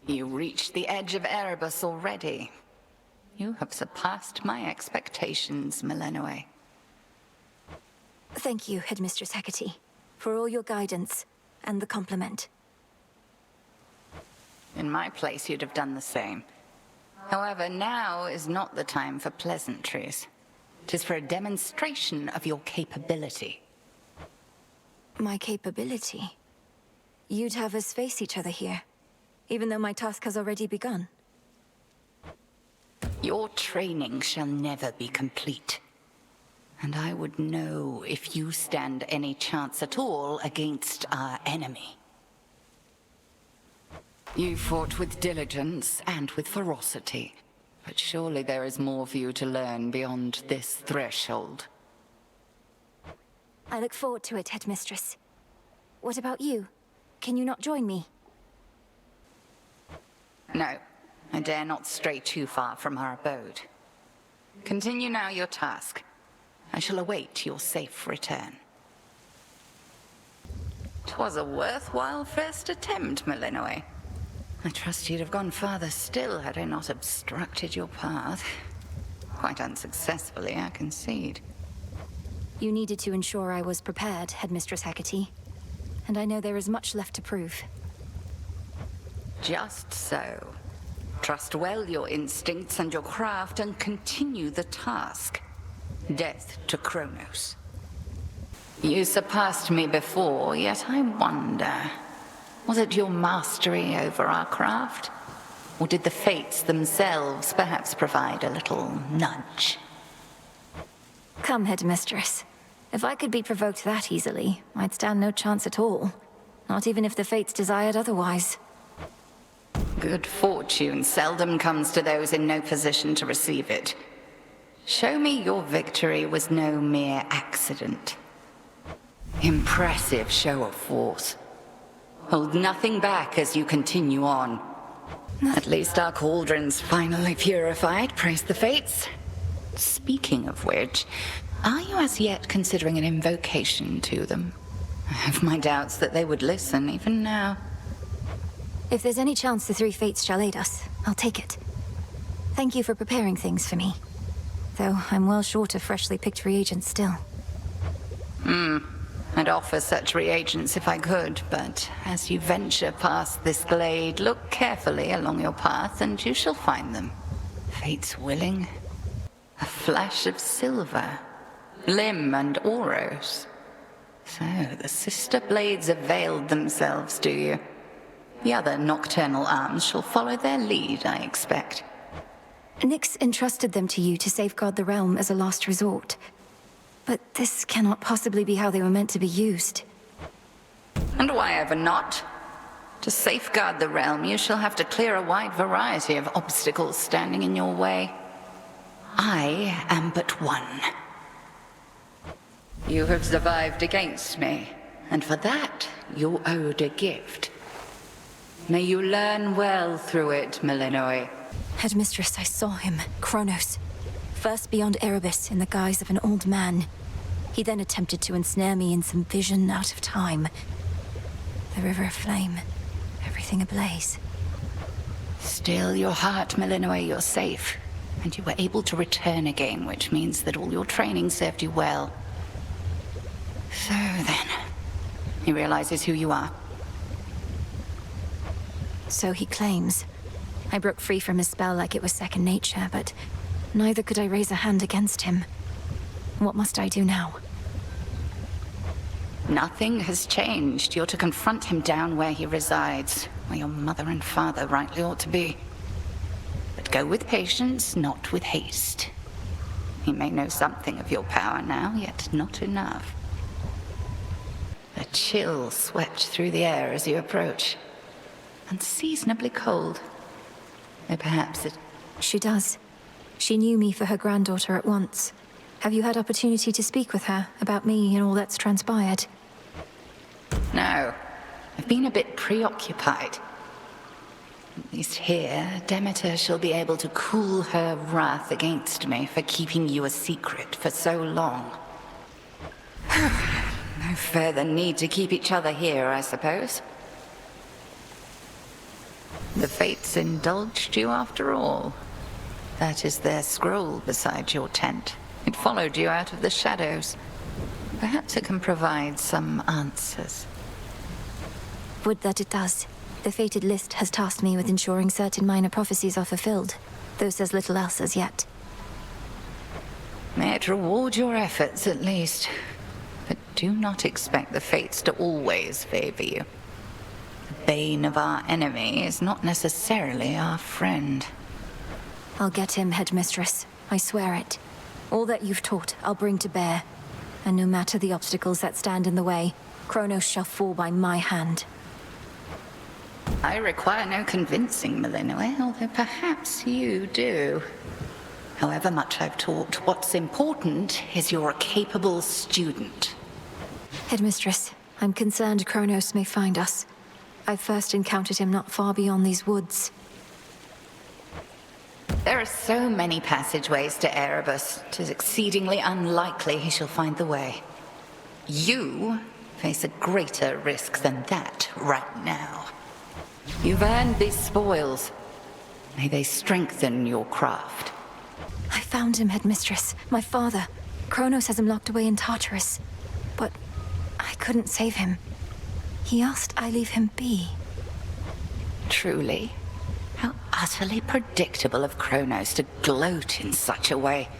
You reached the edge of Erebus already. You have surpassed my expectations, Millenoi. Thank you, Headmistress Hecate, for all your guidance and the compliment. In my place, you'd have done the same. However, now is not the time for pleasantries. 'Tis for a demonstration of your capability. My capability? You'd have us face each other here, even though my task has already begun. Your training shall never be complete. And I would know if you stand any chance at all against our enemy. You fought with diligence and with ferocity, but surely there is more for you to learn beyond this threshold. I look forward to it, Headmistress. What about you? Can you not join me? No, I dare not stray too far from our abode. Continue now your task. I shall await your safe return. 'Twas a worthwhile first attempt, Millenoi. I trust you'd have gone farther still had I not obstructed your path. Quite unsuccessfully, I concede. You needed to ensure I was prepared, Headmistress Hecate. And I know there is much left to prove. Just so. Trust well your instincts and your craft and continue the task. Death to Kronos. You surpassed me before, yet I wonder, was it your mastery over our craft? Or did the fates themselves perhaps provide a little nudge? Come, Headmistress. If I could be provoked that easily, I'd stand no chance at all. Not even if the fates desired otherwise. Good fortune seldom comes to those in no position to receive it. Show me your victory was no mere accident. Impressive show of force. Hold nothing back as you continue on. At least our cauldron's finally purified, praise the fates. Speaking of which, are you as yet considering an invocation to them? I have my doubts that they would listen even now. If there's any chance the three fates shall aid us, I'll take it. Thank you for preparing things for me. Though I'm well short of freshly picked reagents still. I'd offer such reagents if I could, but as you venture past this glade, look carefully along your path and you shall find them. Fates willing. A flash of silver. Limb and Oros. So, the sister blades availed themselves, do you? The other nocturnal arms shall follow their lead, I expect. Nyx entrusted them to you to safeguard the realm as a last resort. But this cannot possibly be how they were meant to be used. And why ever not? To safeguard the realm, you shall have to clear a wide variety of obstacles standing in your way. I am but one. You have survived against me, and for that, you owed a gift. May you learn well through it, Millenoi. Headmistress, I saw him, Kronos. First beyond Erebus in the guise of an old man. He then attempted to ensnare me in some vision out of time. The river aflame, everything ablaze. Still your heart, Millenoi, you're safe. And you were able to return again, which means that all your training served you well. So then, he realizes who you are. So he claims. I broke free from his spell like it was second nature, but neither could I raise a hand against him. What must I do now? Nothing has changed. You're to confront him down where he resides, where your mother and father rightly ought to be. But go with patience, not with haste. He may know something of your power now, yet not enough. A chill swept through the air as you approach. Unseasonably cold. Or perhaps it... She does. She knew me for her granddaughter at once. Have you had opportunity to speak with her about me and all that's transpired? No. I've been a bit preoccupied. At least here, Demeter shall be able to cool her wrath against me for keeping you a secret for so long. No further need to keep each other here, I suppose. The Fates indulged you after all. That is their scroll beside your tent. It followed you out of the shadows. Perhaps it can provide some answers. Would that it does. The fated list has tasked me with ensuring certain minor prophecies are fulfilled, though says little else as yet. May it reward your efforts, at least. But do not expect the Fates to always favor you. The bane of our enemy is not necessarily our friend. I'll get him, Headmistress. I swear it. All that you've taught, I'll bring to bear. And no matter the obstacles that stand in the way, Kronos shall fall by my hand. I require no convincing, Malinoe, although perhaps you do. However much I've taught, what's important is you're a capable student. Headmistress, I'm concerned Kronos may find us. I first encountered him not far beyond these woods. There are so many passageways to Erebus, 'tis exceedingly unlikely he shall find the way. You face a greater risk than that right now. You've earned these spoils. May they strengthen your craft. I found him, Headmistress. My father. Kronos has him locked away in Tartarus. But I couldn't save him. He asked I leave him be. Truly? How utterly predictable of Kronos to gloat in such a way.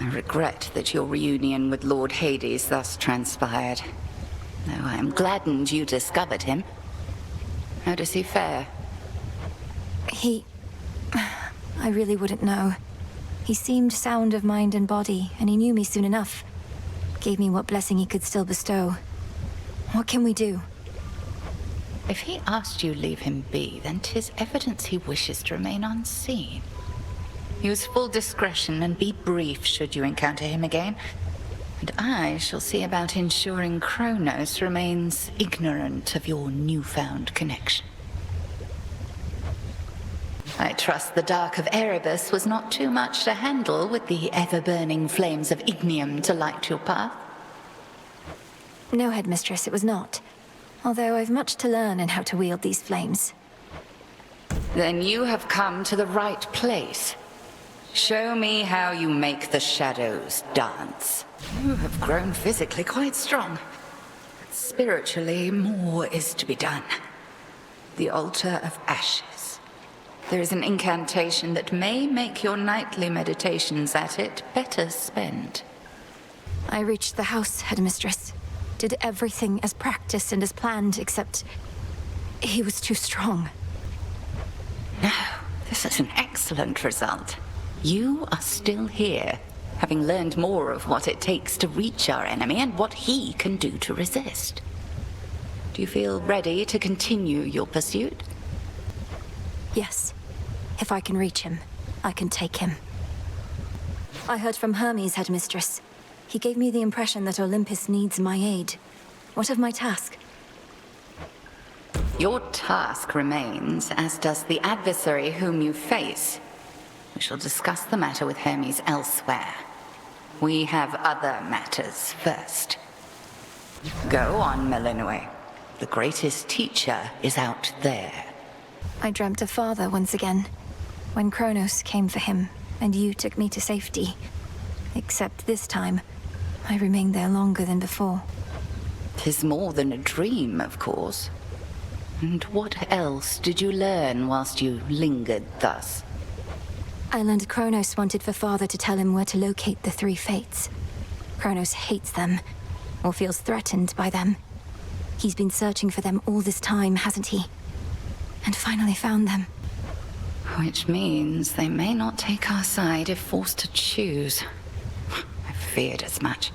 I regret that your reunion with Lord Hades thus transpired. Though I am gladdened you discovered him. How does he fare? I really wouldn't know. He seemed sound of mind and body, and he knew me soon enough. Gave me what blessing he could still bestow. What can we do? If he asked you leave him be, then 'tis evidence he wishes to remain unseen. Use full discretion and be brief should you encounter him again. And I shall see about ensuring Kronos remains ignorant of your newfound connection. I trust the dark of Erebus was not too much to handle with the ever-burning flames of ignium to light your path. No, Headmistress, it was not. Although I've much to learn in how to wield these flames. Then you have come to the right place. Show me how you make the shadows dance. You have grown physically quite strong. Spiritually, more is to be done. The altar of ashes. There is an incantation that may make your nightly meditations at it better spent. I reached the house, Headmistress. Did everything as practiced and as planned, except he was too strong. No, this is an excellent result. You are still here, having learned more of what it takes to reach our enemy and what he can do to resist. Do you feel ready to continue your pursuit? Yes. If I can reach him, I can take him. I heard from Hermes, Headmistress. He gave me the impression that Olympus needs my aid. What of my task? Your task remains, as does the adversary whom you face. We shall discuss the matter with Hermes elsewhere. We have other matters first. Go on, Malinoe. The greatest teacher is out there. I dreamt of Father once again, when Kronos came for him, and you took me to safety. Except this time, I remained there longer than before. 'Tis more than a dream, of course. And what else did you learn whilst you lingered thus? I learned Kronos wanted for Father to tell him where to locate the three fates. Kronos hates them, or feels threatened by them. He's been searching for them all this time, hasn't he? And finally found them. Which means they may not take our side if forced to choose. I feared as much,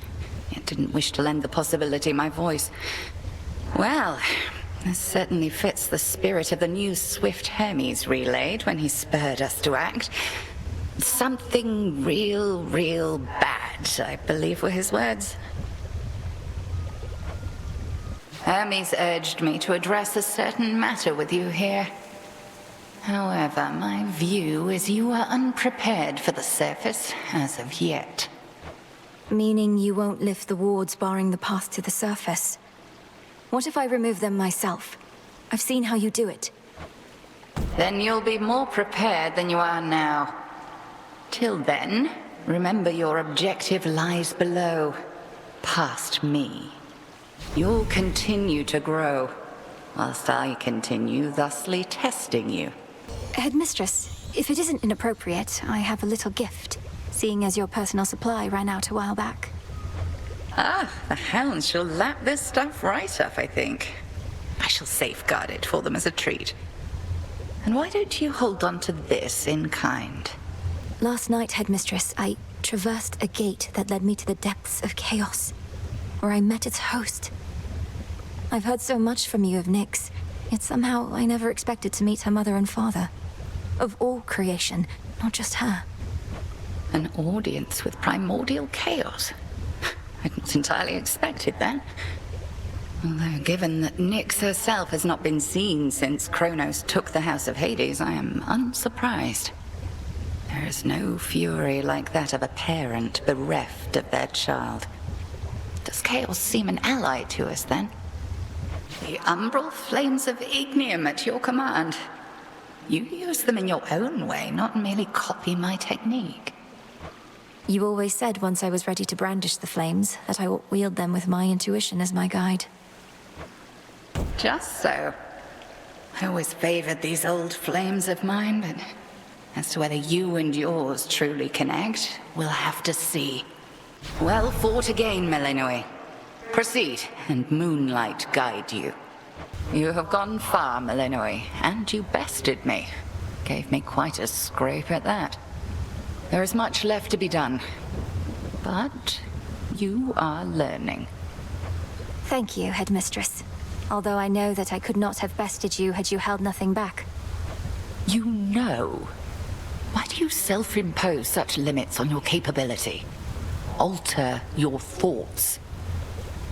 yet didn't wish to lend the possibility my voice. Well, this certainly fits the spirit of the news Swift Hermes relayed when he spurred us to act. Something real bad, I believe were his words. Hermes urged me to address a certain matter with you here. However, my view is you are unprepared for the surface as of yet. Meaning you won't lift the wards barring the path to the surface? What if I remove them myself? I've seen how you do it. Then you'll be more prepared than you are now. Till then, remember your objective lies below, past me. You'll continue to grow, whilst I continue thusly testing you. Headmistress, if it isn't inappropriate, I have a little gift, seeing as your personal supply ran out a while back. Ah, the hounds shall lap this stuff right up, I think. I shall safeguard it for them as a treat. And why don't you hold on to this in kind? Last night, Headmistress, I traversed a gate that led me to the depths of chaos, where I met its host. I've heard so much from you of Nyx, yet somehow I never expected to meet her mother and father. Of all creation, not just her. An audience with primordial chaos. I didn't entirely expected that. Although, given that Nyx herself has not been seen since Kronos took the House of Hades, I am unsurprised. There is no fury like that of a parent bereft of their child. Does chaos seem an ally to us, then? The umbral flames of ignium at your command. You use them in your own way, not merely copy my technique. You always said once I was ready to brandish the flames, that I would wield them with my intuition as my guide. Just so. I always favored these old flames of mine, but as to whether you and yours truly connect, we'll have to see. Well fought again, Melinoi. Proceed, and moonlight guide you. You have gone far, Melinoi, and you bested me. Gave me quite a scrape at that. There is much left to be done, but you are learning. Thank you, Headmistress. Although I know that I could not have bested you had you held nothing back. You know? Why do you self-impose such limits on your capability? Alter your thoughts.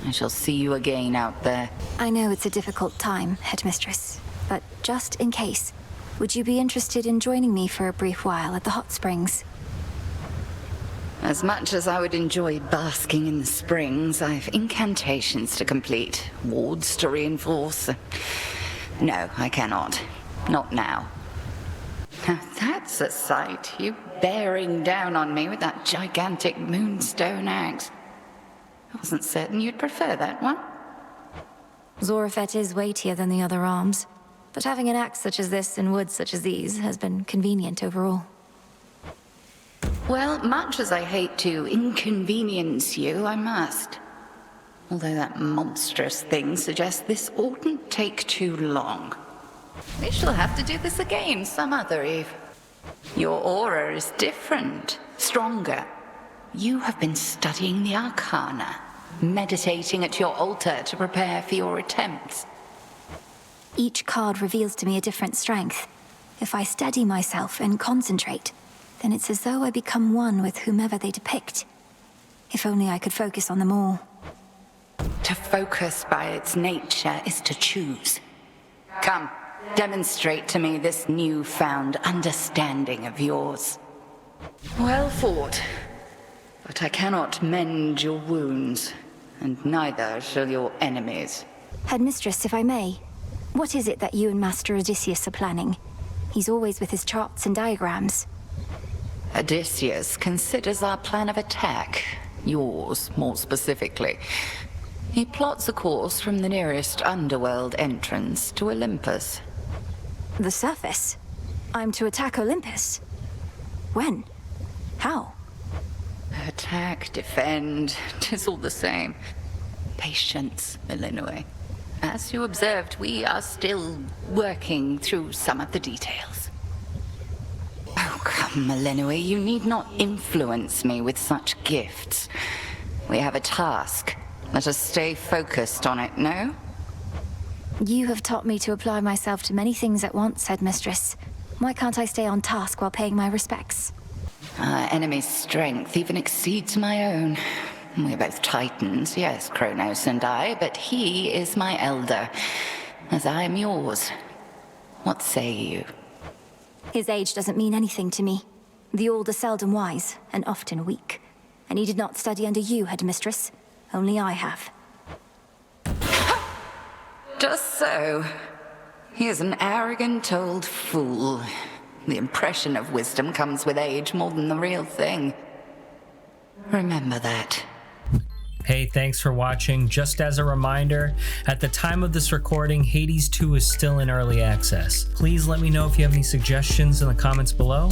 I shall see you again out there. I know it's a difficult time, Headmistress, but just in case, would you be interested in joining me for a brief while at the hot springs? As much as I would enjoy basking in the springs, I've incantations to complete, wards to reinforce. No, I cannot. Not now. Now that's a sight, you bearing down on me with that gigantic moonstone axe. I wasn't certain you'd prefer that one. Zorafet is weightier than the other arms, but having an axe such as this in woods such as these has been convenient overall. Well, much as I hate to inconvenience you, I must. Although that monstrous thing suggests this oughtn't take too long. We shall have to do this again some other eve. Your aura is different, stronger. You have been studying the Arcana, meditating at your altar to prepare for your attempts. Each card reveals to me a different strength. If I steady myself and concentrate, then it's as though I become one with whomever they depict. If only I could focus on them all. To focus by its nature is to choose. Come, demonstrate to me this newfound understanding of yours. Well fought, but I cannot mend your wounds, and neither shall your enemies. Headmistress, if I may, what is it that you and Master Odysseus are planning? He's always with his charts and diagrams. Odysseus considers our plan of attack, yours more specifically. He plots a course from the nearest underworld entrance to Olympus. The surface? I'm to attack Olympus? When? How? Attack, defend, 'tis all the same. Patience, Melinoi. As you observed, we are still working through some of the details. Oh, come, Melinoi, you need not influence me with such gifts. We have a task. Let us stay focused on it, no? You have taught me to apply myself to many things at once, Headmistress. Why can't I stay on task while paying my respects? Our enemy's strength even exceeds my own. We're both titans, yes, Kronos and I, but he is my elder, as I am yours. What say you? His age doesn't mean anything to me. The old are seldom wise, and often weak. And he did not study under you, Headmistress. Only I have. Just so. He is an arrogant old fool. The impression of wisdom comes with age more than the real thing. Remember that. Hey, thanks for watching. Just as a reminder, at the time of this recording, Hades 2 is still in early access. Please let me know if you have any suggestions in the comments below,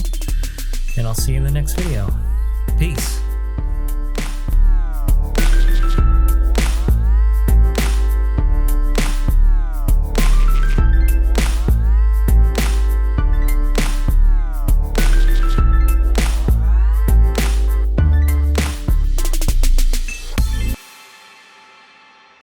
and I'll see you in the next video. Peace.